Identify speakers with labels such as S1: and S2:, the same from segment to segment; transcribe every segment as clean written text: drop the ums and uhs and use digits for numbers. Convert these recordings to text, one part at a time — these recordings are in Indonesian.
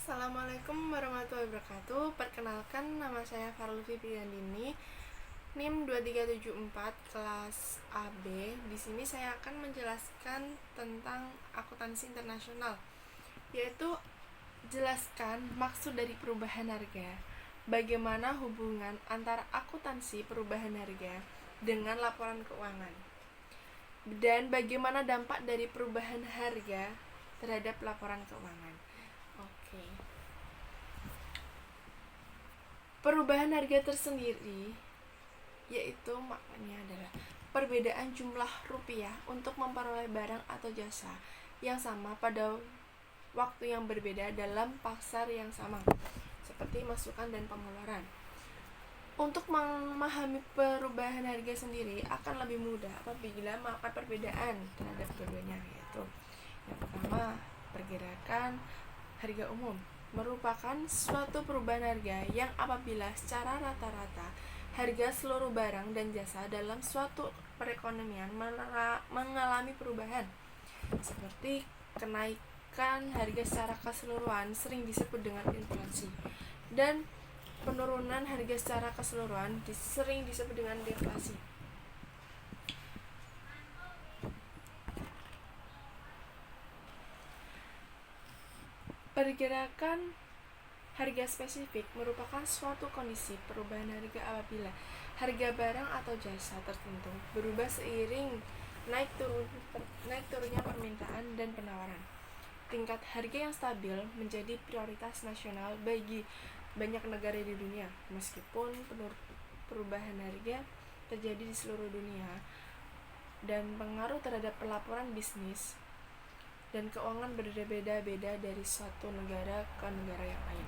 S1: Assalamualaikum warahmatullahi wabarakatuh. Perkenalkan, nama saya Farlufi Priyandini, NIM 2374 kelas AB. Di sini saya akan menjelaskan tentang akuntansi internasional, yaitu jelaskan maksud dari perubahan harga, bagaimana hubungan antara akuntansi perubahan harga dengan laporan keuangan, dan bagaimana dampak dari perubahan harga terhadap laporan keuangan. Oke. Perubahan harga tersendiri yaitu maknanya adalah perbedaan jumlah rupiah untuk memperoleh barang atau jasa yang sama pada waktu yang berbeda dalam pasar yang sama, seperti masukan dan pengeluaran. Untuk memahami perubahan harga sendiri akan lebih mudah apabila melakukan perbedaan terhadap keduanya, yaitu yang pertama, pergerakan harga umum merupakan suatu perubahan harga yang apabila secara rata-rata harga seluruh barang dan jasa dalam suatu perekonomian mengalami perubahan, seperti kenaikan harga secara keseluruhan sering disebut dengan inflasi, dan penurunan harga secara keseluruhan sering disebut dengan deflasi. Pergerakan harga spesifik merupakan suatu kondisi perubahan harga apabila harga barang atau jasa tertentu berubah seiring naik turunnya permintaan dan penawaran. Tingkat harga yang stabil menjadi prioritas nasional bagi banyak negara di dunia, meskipun perubahan harga terjadi di seluruh dunia dan pengaruh terhadap pelaporan bisnis dan keuangan berbeda-beda dari suatu negara ke negara yang lain.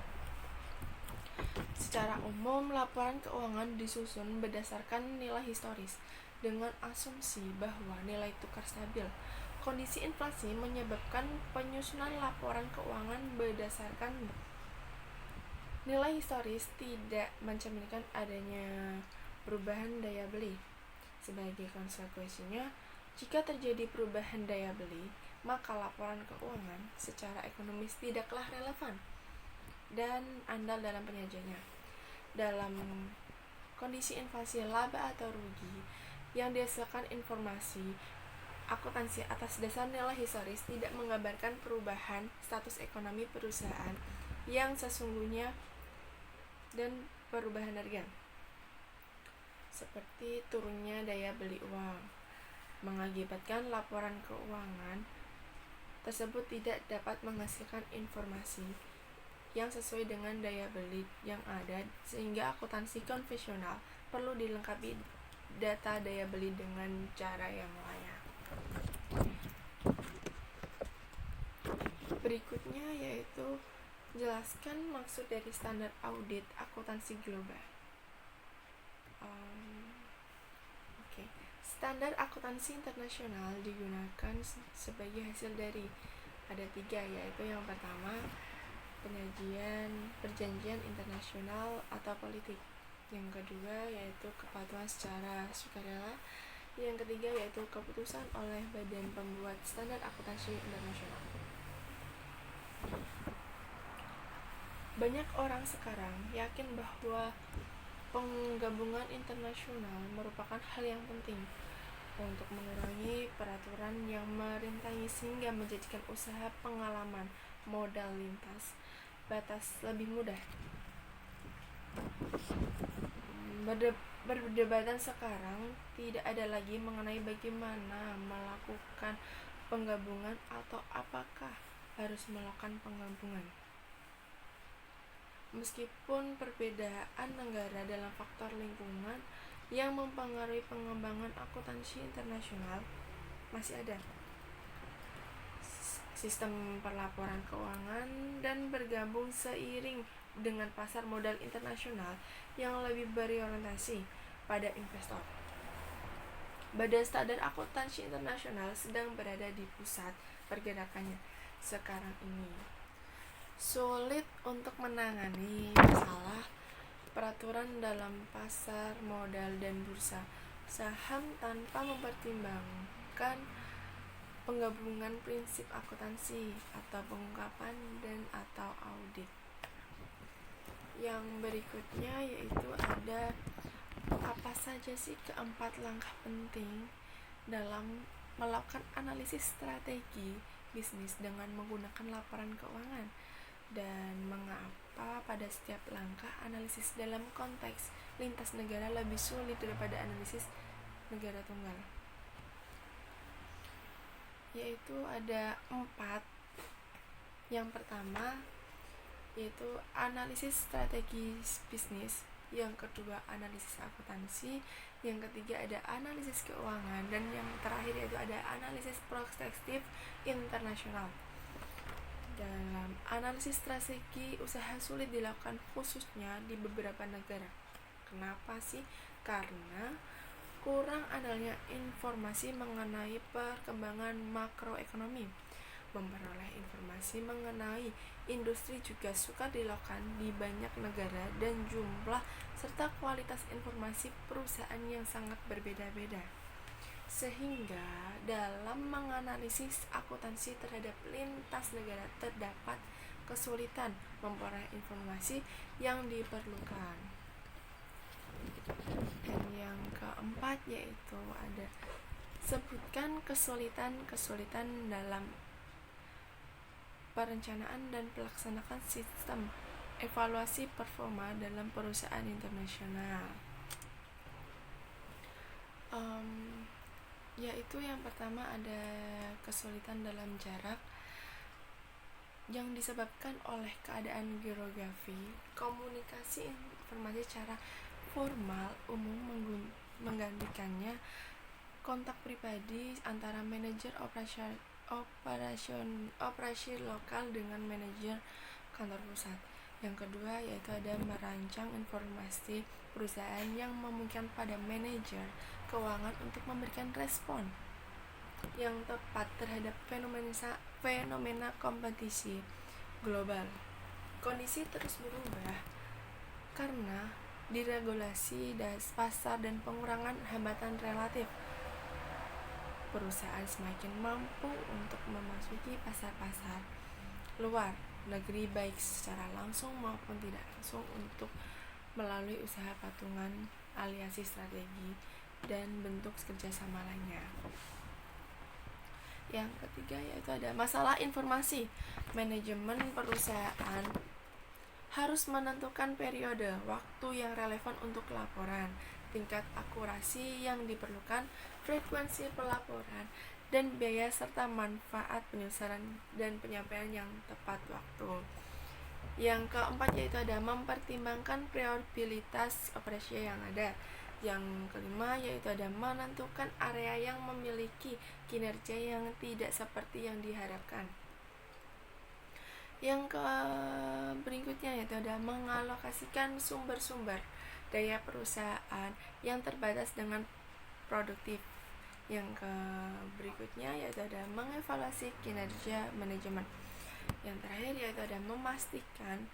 S1: Secara umum, laporan keuangan disusun berdasarkan nilai historis dengan asumsi bahwa nilai tukar stabil. Kondisi inflasi menyebabkan penyusunan laporan keuangan berdasarkan nilai historis tidak mencerminkan adanya perubahan daya beli. Sebagai konsekuensinya, jika terjadi perubahan daya beli, maka laporan keuangan secara ekonomis tidaklah relevan dan andal dalam penyajiannya. Dalam kondisi inflasi laba atau rugi yang dihasilkan informasi akuntansi atas dasar nilai historis tidak menggambarkan perubahan status ekonomi perusahaan yang sesungguhnya dan perubahan harga, seperti turunnya daya beli uang, mengakibatkan laporan keuangan tersebut tidak dapat menghasilkan informasi yang sesuai dengan daya beli yang ada, sehingga akuntansi konvensional perlu dilengkapi data daya beli dengan cara yang layak. Berikutnya yaitu jelaskan maksud dari standar audit akuntansi global. Standar akuntansi internasional digunakan sebagai hasil dari ada 3, yaitu yang pertama perjanjian internasional atau politik, yang kedua yaitu kepatuhan secara sukarela, yang ketiga yaitu keputusan oleh badan pembuat standar akuntansi internasional. Banyak orang sekarang yakin bahwa penggabungan internasional merupakan hal yang penting untuk mengurangi peraturan yang merintangi sehingga menjadikan usaha pengalaman modal lintas batas lebih mudah. Perdebatan sekarang tidak ada lagi mengenai bagaimana melakukan penggabungan atau apakah harus melakukan penggabungan. Meskipun perbedaan negara dalam faktor lingkungan yang mempengaruhi pengembangan akuntansi internasional masih ada, sistem pelaporan keuangan dan bergabung seiring dengan pasar modal internasional yang lebih berorientasi pada investor. Badan Standar Akuntansi Internasional sedang berada di pusat pergerakannya sekarang ini. Sulit untuk menangani masalah peraturan dalam pasar modal dan bursa saham tanpa mempertimbangkan penggabungan prinsip akuntansi atau pengungkapan dan atau audit. Yang berikutnya yaitu ada apa saja sih keempat langkah penting dalam melakukan analisis strategi bisnis dengan menggunakan laporan keuangan, dan mengapa pada setiap langkah analisis dalam konteks lintas negara lebih sulit daripada analisis negara tunggal. Yaitu ada 4. Yang pertama yaitu analisis strategi bisnis, yang kedua analisis akuntansi, yang ketiga ada analisis keuangan, dan yang terakhir yaitu ada analisis prospektif internasional. Dalam analisis strategi usaha sulit dilakukan khususnya di beberapa negara. Kenapa sih? Karena kurang adanya informasi mengenai perkembangan makroekonomi. Memperoleh informasi mengenai industri juga sukar dilakukan di banyak negara, dan jumlah serta kualitas informasi perusahaan yang sangat berbeda-beda. Sehingga dalam menganalisis akuntansi terhadap lintas negara terdapat kesulitan memperoleh informasi yang diperlukan. Dan yang keempat yaitu ada sebutkan kesulitan dalam perencanaan dan pelaksanaan sistem evaluasi performa dalam perusahaan internasional. Yaitu yang pertama ada kesulitan dalam jarak yang disebabkan oleh keadaan geografi. Komunikasi informasi secara formal umum menggantikannya kontak pribadi antara manajer operasi lokal dengan manajer kantor pusat. Yang kedua yaitu ada merancang informasi perusahaan yang memungkinkan pada manajer keuangan untuk memberikan respon yang tepat terhadap fenomena kompetisi global. Kondisi terus berubah karena diregulasi pasar dan pengurangan hambatan relatif. Perusahaan semakin mampu untuk memasuki pasar-pasar luar negeri baik secara langsung maupun tidak langsung untuk melalui usaha patungan, aliansi strategi, dan bentuk kerjasama lainnya. Yang ketiga yaitu ada masalah informasi. Manajemen perusahaan harus menentukan periode waktu yang relevan untuk laporan, tingkat akurasi yang diperlukan, frekuensi pelaporan, dan biaya serta manfaat penyelesaian dan penyampaian yang tepat waktu. Yang keempat yaitu ada mempertimbangkan prioritas operasi yang ada. Yang kelima yaitu ada menentukan area yang memiliki kinerja yang tidak seperti yang diharapkan. Yang berikutnya yaitu ada mengalokasikan sumber-sumber daya perusahaan yang terbatas dengan produktif. Yang berikutnya yaitu ada mengevaluasi kinerja manajemen. Yang terakhir yaitu ada memastikan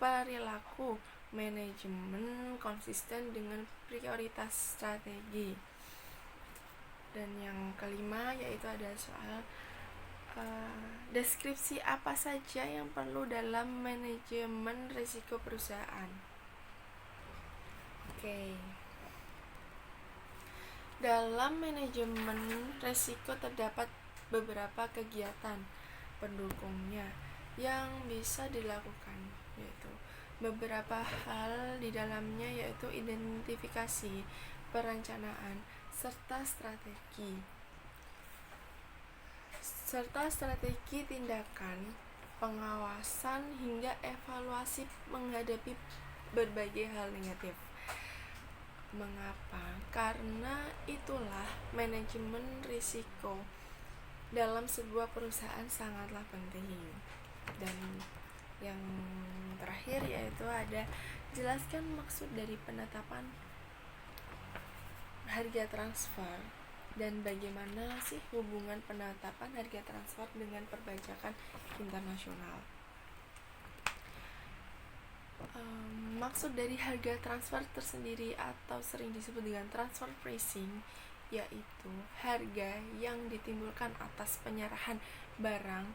S1: perilaku manajemen konsisten dengan prioritas strategi. Dan yang kelima yaitu ada soal deskripsi apa saja yang perlu dalam manajemen risiko perusahaan. Dalam manajemen risiko terdapat beberapa kegiatan pendukungnya yang bisa dilakukan, yaitu beberapa hal di dalamnya yaitu identifikasi, perencanaan, serta strategi tindakan, pengawasan hingga evaluasi menghadapi berbagai hal negatif. Mengapa? Karena itulah manajemen risiko dalam sebuah perusahaan sangatlah penting. Dan yang terakhir yaitu ada jelaskan maksud dari penetapan harga transfer dan bagaimana sih hubungan penetapan harga transfer dengan perpajakan internasional. Maksud dari harga transfer tersendiri atau sering disebut dengan transfer pricing yaitu harga yang ditimbulkan atas penyerahan barang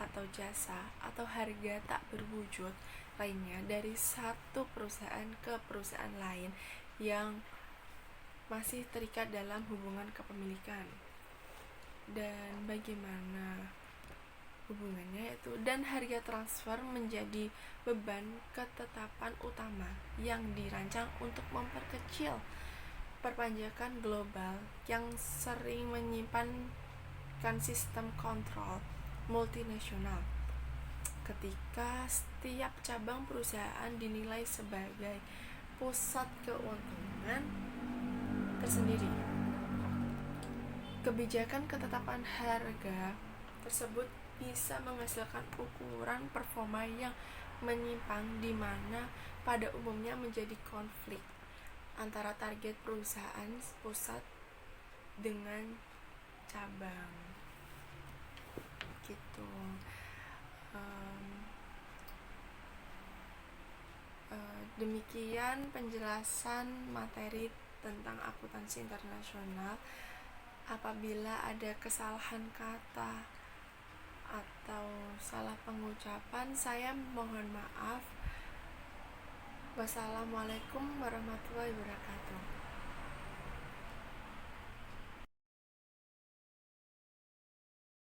S1: atau jasa atau harga tak berwujud lainnya dari satu perusahaan ke perusahaan lain yang masih terikat dalam hubungan kepemilikan. Dan bagaimana hubungannya itu, dan harga transfer menjadi beban ketetapan utama yang dirancang untuk memperkecil perpajakan global yang sering menyimpankan sistem kontrol multinasional. Ketika setiap cabang perusahaan dinilai sebagai pusat keuntungan tersendiri, kebijakan ketetapan harga tersebut bisa menghasilkan ukuran performa yang menyimpang, di mana pada umumnya menjadi konflik antara target perusahaan pusat dengan cabang gitu. Demikian penjelasan materi tentang akuntansi internasional. Apabila ada kesalahan kata atau salah pengucapan, saya mohon maaf. Wassalamualaikum warahmatullahi wabarakatuh.